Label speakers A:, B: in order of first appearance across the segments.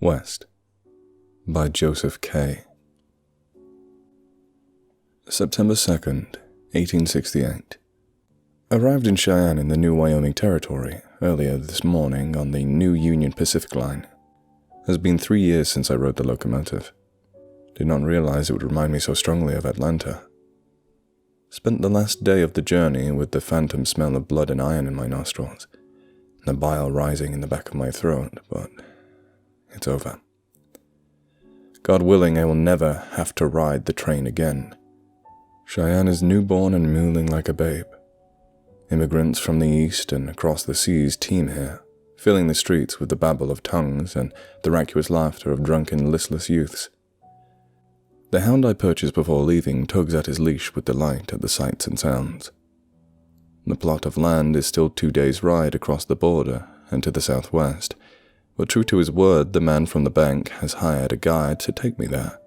A: West by JosefK. September 2nd, 1868. Arrived in Cheyenne in the new Wyoming Territory earlier this morning on the new Union Pacific line. Has been 3 years since I rode the locomotive. Did not realize it would remind me so strongly of Atlanta. Spent the last day of the journey with the phantom smell of blood and iron in my nostrils, the bile rising in the back of my throat, but it's over. God willing, I will never have to ride the train again. Cheyenne is newborn and mooling like a babe. Immigrants from the east and across the seas teem here, filling the streets with the babble of tongues and the raucous laughter of drunken, listless youths. The hound I purchased before leaving tugs at his leash with delight at the sights and sounds. The plot of land is still 2 days' ride across the border and to the southwest, but true to his word, the man from the bank has hired a guide to take me there.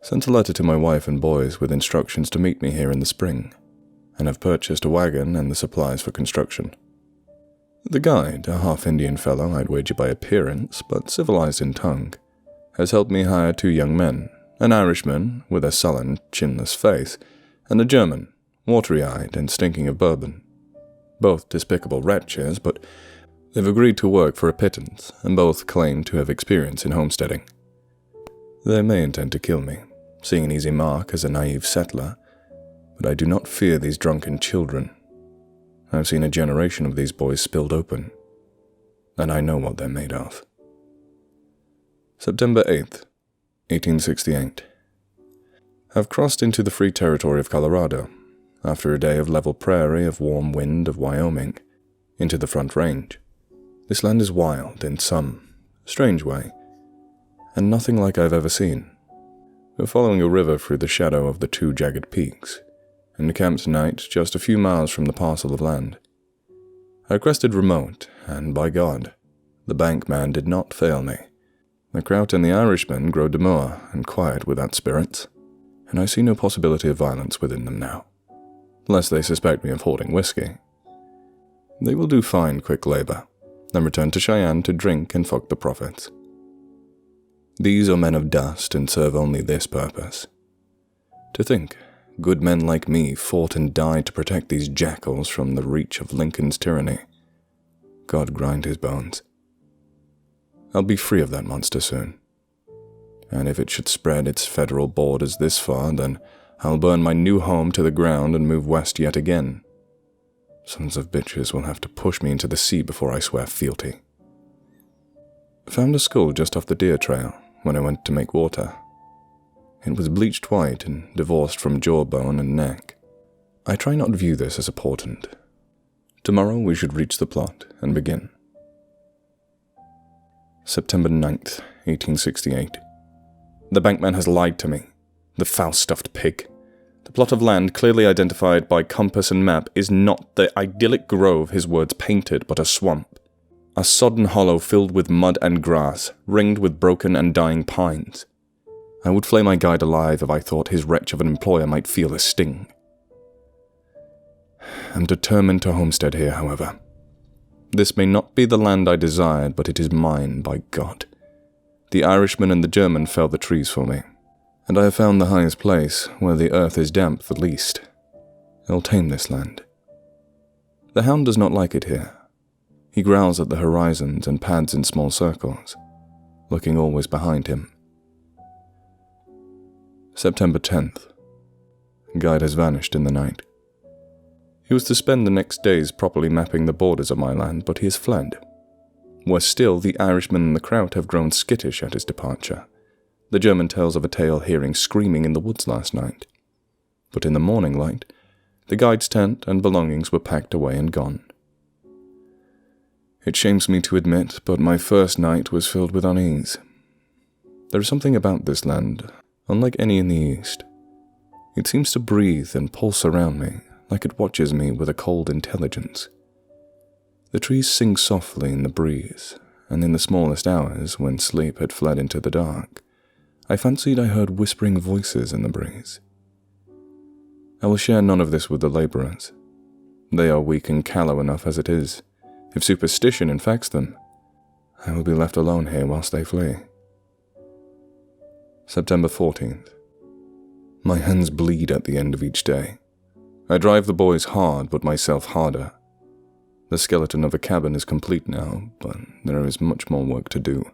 A: Sent a letter to my wife and boys with instructions to meet me here in the spring, and have purchased a wagon and the supplies for construction. The guide, a half-Indian fellow I'd wager by appearance, but civilized in tongue, has helped me hire 2 young men, an Irishman with a sullen, chinless face, and a German, watery-eyed and stinking of bourbon. Both despicable wretches, but they've agreed to work for a pittance, and both claim to have experience in homesteading. They may intend to kill me, seeing an easy mark as a naive settler, but I do not fear these drunken children. I've seen a generation of these boys spilled open, and I know what they're made of. September 8th, 1868. Have crossed into the free territory of Colorado, after a day of level prairie of warm wind of Wyoming, into the Front Range. This land is wild in some strange way, and nothing like I've ever seen. We're following a river through the shadow of the 2 jagged peaks, and camped tonight just a few miles from the parcel of land. I requested remote, and by God, the bank man did not fail me. The Kraut and the Irishman grow demure and quiet without spirits, and I see no possibility of violence within them now, lest they suspect me of hoarding whiskey. They will do fine quick labor, then return to Cheyenne to drink and fuck the profits. These are men of dust and serve only this purpose. To think, good men like me fought and died to protect these jackals from the reach of Lincoln's tyranny. God grind his bones. I'll be free of that monster soon. And if it should spread its federal borders this far, then I'll burn my new home to the ground and move west yet again. Sons of bitches will have to push me into the sea before I swear fealty. Found a skull just off the deer trail when I went to make water. It was bleached white and divorced from jawbone and neck. I try not to view this as important. Tomorrow we should reach the plot and begin. September 9th, 1868. The bankman has lied to me. The foul-stuffed pig. The plot of land clearly identified by compass and map is not the idyllic grove his words painted, but a swamp. A sodden hollow filled with mud and grass, ringed with broken and dying pines. I would flay my guide alive if I thought his wretch of an employer might feel the sting. I'm determined to homestead here, however. This may not be the land I desired, but it is mine, by God. The Irishman and the German fell the trees for me, and I have found the highest place, where the earth is damp the least. I'll tame this land. The hound does not like it here. He growls at the horizons and pads in small circles, looking always behind him. September 10th. Guide has vanished in the night. He was to spend the next days properly mapping the borders of my land, but he has fled. Worse still, the Irishman and the Kraut have grown skittish at his departure. The German tells of a tale hearing screaming in the woods last night. But in the morning light, the guide's tent and belongings were packed away and gone. It shames me to admit, but my first night was filled with unease. There is something about this land, unlike any in the East. It seems to breathe and pulse around me, like it watches me with a cold intelligence. The trees sing softly in the breeze, and in the smallest hours, when sleep had fled into the dark, I fancied I heard whispering voices in the breeze. I will share none of this with the labourers. They are weak and callow enough as it is. If superstition infects them, I will be left alone here whilst they flee. September 14th. My hands bleed at the end of each day. I drive the boys hard, but myself harder. The skeleton of a cabin is complete now, but there is much more work to do.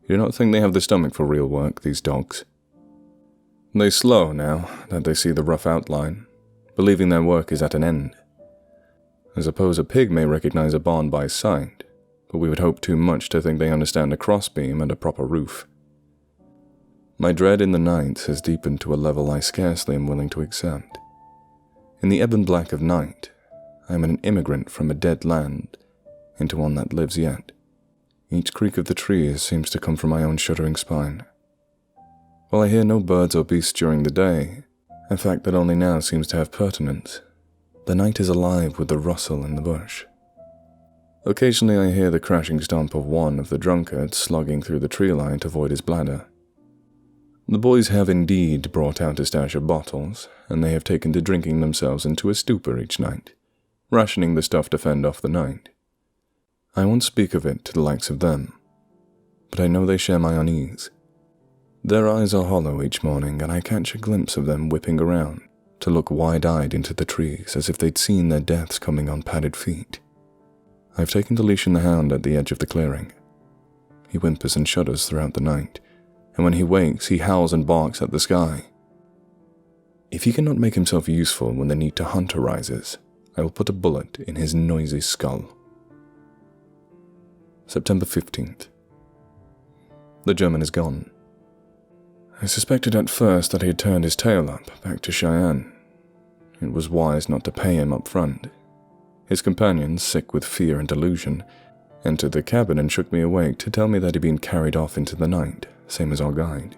A: You do not think they have the stomach for real work, these dogs. They slow now that they see the rough outline, believing their work is at an end. I suppose a pig may recognize a barn by sight, but we would hope too much to think they understand a crossbeam and a proper roof. My dread in the night has deepened to a level I scarcely am willing to accept. In the ebon black of night, I am an immigrant from a dead land into one that lives yet. Each creak of the trees seems to come from my own shuddering spine. While I hear no birds or beasts during the day, a fact that only now seems to have pertinence, the night is alive with the rustle in the bush. Occasionally I hear the crashing stomp of one of the drunkards slogging through the tree line to void his bladder. The boys have indeed brought out a stash of bottles, and they have taken to drinking themselves into a stupor each night, rationing the stuff to fend off the night. I won't speak of it to the likes of them, but I know they share my unease. Their eyes are hollow each morning, and I catch a glimpse of them whipping around to look wide-eyed into the trees as if they'd seen their deaths coming on padded feet. I've taken to leashing the hound at the edge of the clearing. He whimpers and shudders throughout the night, and when he wakes, he howls and barks at the sky. If he cannot make himself useful when the need to hunt arises, I will put a bullet in his noisy skull. September 15th. The German is gone. I suspected at first that he had turned his tail up, back to Cheyenne. It was wise not to pay him up front. His companions, sick with fear and delusion, entered the cabin and shook me awake to tell me that he'd been carried off into the night, same as our guide.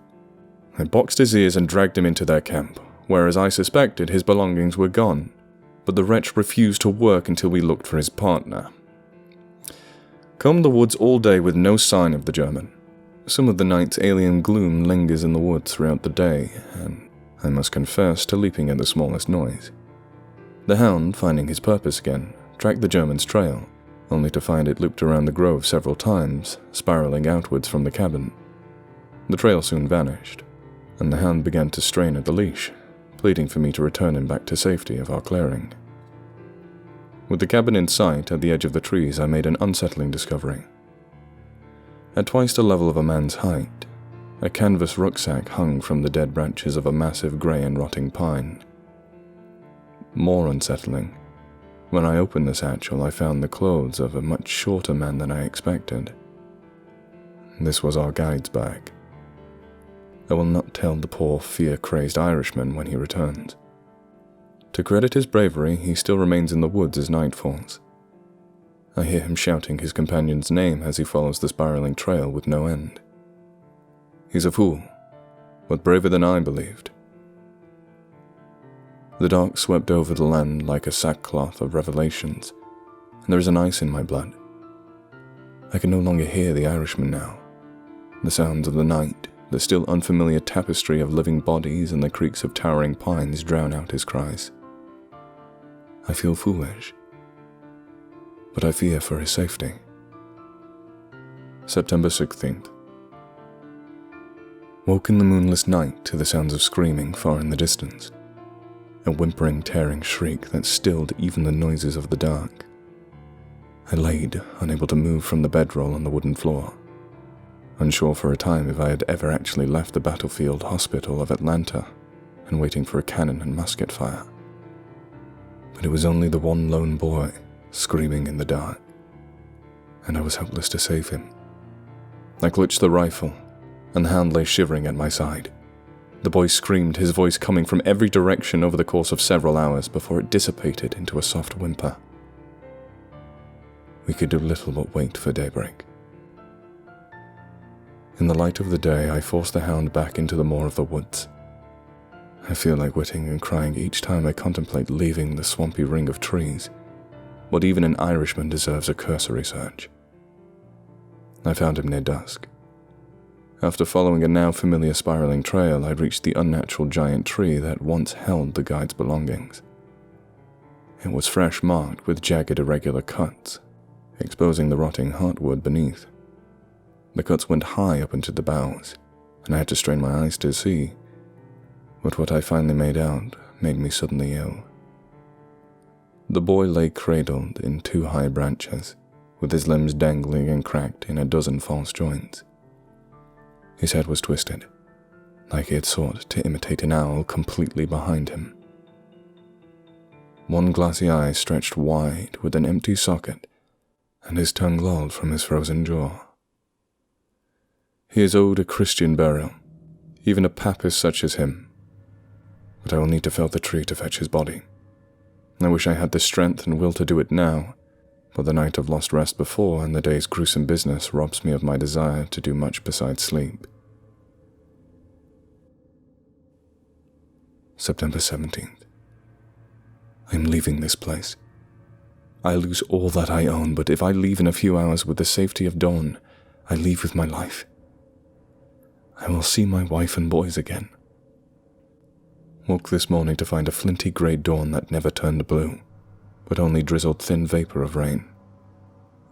A: I boxed his ears and dragged him into their camp, where, as I suspected, his belongings were gone, but the wretch refused to work until we looked for his partner. Combed the woods all day with no sign of the German. Some of the night's alien gloom lingers in the woods throughout the day, and I must confess to leaping at the smallest noise. The hound, finding his purpose again, tracked the German's trail, only to find it looped around the grove several times, spiraling outwards from the cabin. The trail soon vanished, and the hound began to strain at the leash, pleading for me to return him back to safety of our clearing. With the cabin in sight at the edge of the trees, I made an unsettling discovery. At twice the level of a man's height, a canvas rucksack hung from the dead branches of a massive grey and rotting pine. More unsettling, when I opened the satchel, I found the clothes of a much shorter man than I expected. This was our guide's bag. I will not tell the poor, fear-crazed Irishman when he returns. To credit his bravery, he still remains in the woods as night falls. I hear him shouting his companion's name as he follows the spiraling trail with no end. He's a fool, but braver than I believed. The dark swept over the land like a sackcloth of revelations, and there is an ice in my blood. I can no longer hear the Irishman now. The sounds of the night, the still unfamiliar tapestry of living bodies and the creaks of towering pines drown out his cries. I feel foolish, but I fear for his safety. September 16th. Woke in the moonless night to the sounds of screaming far in the distance, a whimpering, tearing shriek that stilled even the noises of the dark. I laid, unable to move from the bedroll on the wooden floor, unsure for a time if I had ever actually left the battlefield hospital of Atlanta and waiting for a cannon and musket fire. But it was only the one lone boy screaming in the dark, and I was helpless to save him. I clutched the rifle, and the hound lay shivering at my side. The boy screamed, his voice coming from every direction over the course of several hours before it dissipated into a soft whimper. We could do little but wait for daybreak. In the light of the day, I forced the hound back into the moor of the woods. I feel like witting and crying each time I contemplate leaving the swampy ring of trees, but even an Irishman deserves a cursory search. I found him near dusk. After following a now familiar spiraling trail, I reached the unnatural giant tree that once held the guide's belongings. It was fresh marked with jagged irregular cuts, exposing the rotting heartwood beneath. The cuts went high up into the boughs, and I had to strain my eyes to see, but what I finally made out made me suddenly ill. The boy lay cradled in 2 high branches, with his limbs dangling and cracked in a dozen false joints. His head was twisted, like he had sought to imitate an owl completely behind him. One glassy eye stretched wide with an empty socket, and his tongue lolled from his frozen jaw. He is owed a Christian burial, even a Papist such as him, but I will need to fell the tree to fetch his body. I wish I had the strength and will to do it now, but the night of lost rest before and the day's gruesome business robs me of my desire to do much besides sleep. September 17th. I am leaving this place. I lose all that I own, but if I leave in a few hours with the safety of dawn, I leave with my life. I will see my wife and boys again. Woke this morning to find a flinty grey dawn that never turned blue, but only drizzled thin vapour of rain.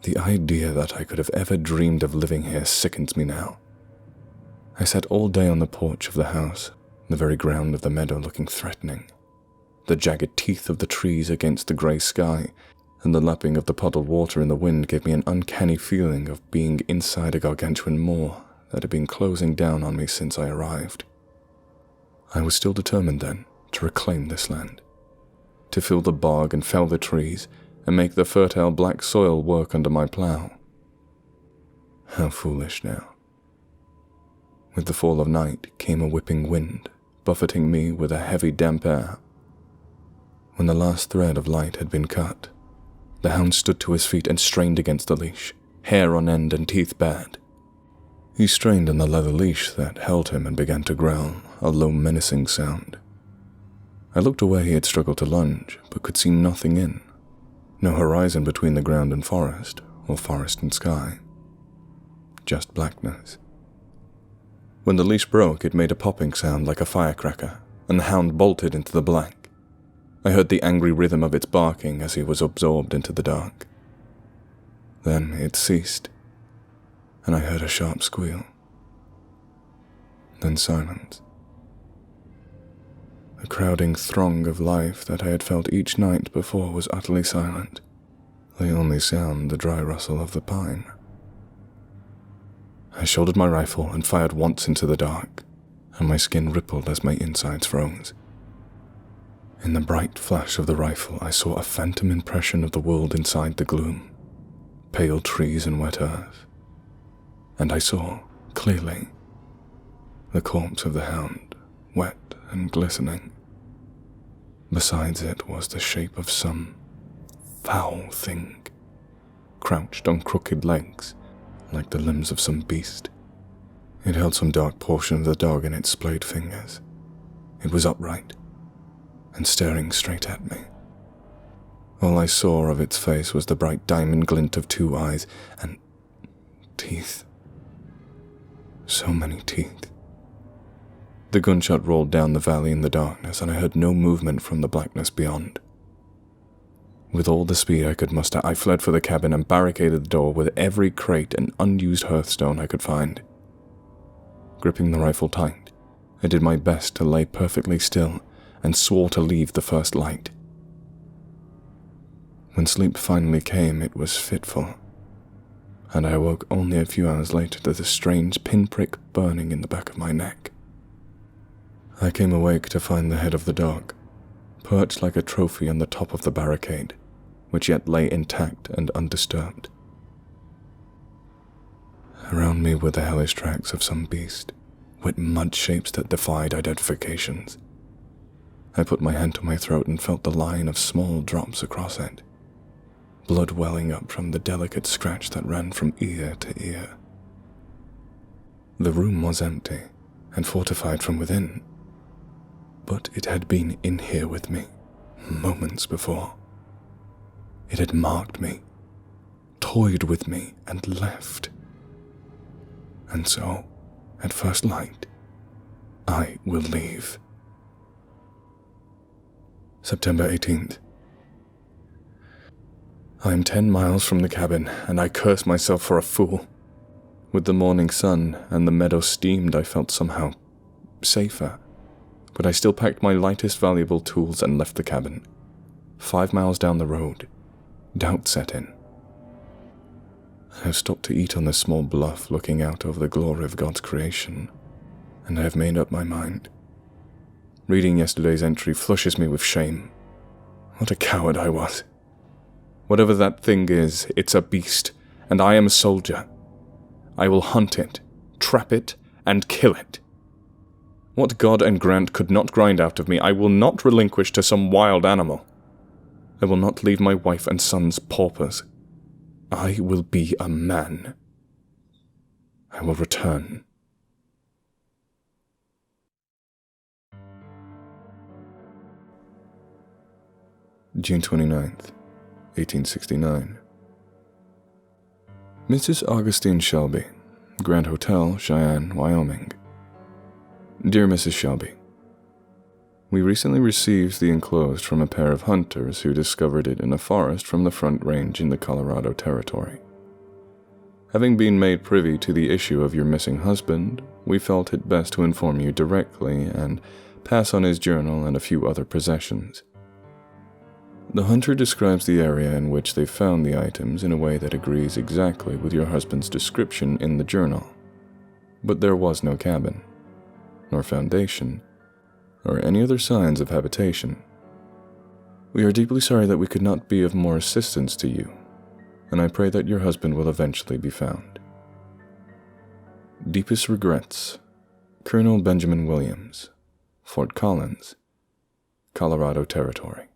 A: The idea that I could have ever dreamed of living here sickens me now. I sat all day on the porch of the house, the very ground of the meadow looking threatening. The jagged teeth of the trees against the grey sky and the lapping of the puddled water in the wind gave me an uncanny feeling of being inside a gargantuan moor that had been closing down on me since I arrived. I was still determined then to reclaim this land, to fill the bog and fell the trees and make the fertile black soil work under my plough. How foolish now. With the fall of night came a whipping wind, buffeting me with a heavy damp air. When the last thread of light had been cut, the hound stood to his feet and strained against the leash, hair on end and teeth bared. He strained on the leather leash that held him and began to growl, a low menacing sound. I looked away. He had struggled to lunge, but could see nothing in. No horizon between the ground and forest, or forest and sky. Just blackness. When the leash broke, it made a popping sound like a firecracker, and the hound bolted into the black. I heard the angry rhythm of its barking as he was absorbed into the dark. Then it ceased, and I heard a sharp squeal. Then silence. The crowding throng of life that I had felt each night before was utterly silent, the only sound the dry rustle of the pine. I shouldered my rifle and fired once into the dark, and my skin rippled as my insides froze. In the bright flash of the rifle, I saw a phantom impression of the world inside the gloom, pale trees and wet earth. And I saw, clearly, the corpse of the hound, wet and glistening. Besides it was the shape of some foul thing, crouched on crooked legs, like the limbs of some beast. It held some dark portion of the dog in its splayed fingers. It was upright, and staring straight at me. All I saw of its face was the bright diamond glint of 2 eyes, and teeth. So many teeth. The gunshot rolled down the valley in the darkness, and I heard no movement from the blackness beyond. With all the speed I could muster, I fled for the cabin and barricaded the door with every crate and unused hearthstone I could find. Gripping the rifle tight, I did my best to lay perfectly still and swore to leave the first light. When sleep finally came, it was fitful, and I awoke only a few hours later to the strange pinprick burning in the back of my neck. I came awake to find the head of the dog, perched like a trophy on the top of the barricade, which yet lay intact and undisturbed. Around me were the hellish tracks of some beast, with mud shapes that defied identifications. I put my hand to my throat and felt the line of small drops across it, blood welling up from the delicate scratch that ran from ear to ear. The room was empty and fortified from within, but it had been in here with me moments before. It had marked me, toyed with me, and left. And so, at first light, I will leave. September 18th. I am 10 miles from the cabin, and I curse myself for a fool. With the morning sun and the meadow steamed, I felt somehow safer. But I still packed my lightest valuable tools and left the cabin. 5 miles down the road, doubt set in. I have stopped to eat on this small bluff looking out over the glory of God's creation, and I have made up my mind. Reading yesterday's entry flushes me with shame. What a coward I was. Whatever that thing is, it's a beast, and I am a soldier. I will hunt it, trap it, and kill it. What God and Grant could not grind out of me, I will not relinquish to some wild animal. I will not leave my wife and sons paupers. I will be a man. I will return. June 29th, 1869. Mrs. Augustine Shelby, Grand Hotel, Cheyenne, Wyoming. Dear Mrs. Shelby, we recently received the enclosed from a pair of hunters who discovered it in a forest from the Front Range in the Colorado Territory. Having been made privy to the issue of your missing husband, we felt it best to inform you directly and pass on his journal and a few other possessions. The hunter describes the area in which they found the items in a way that agrees exactly with your husband's description in the journal. But there was no cabin, nor foundation, or any other signs of habitation. We are deeply sorry that we could not be of more assistance to you, and I pray that your husband will eventually be found. Deepest regrets, Colonel Benjamin Williams, Fort Collins, Colorado Territory.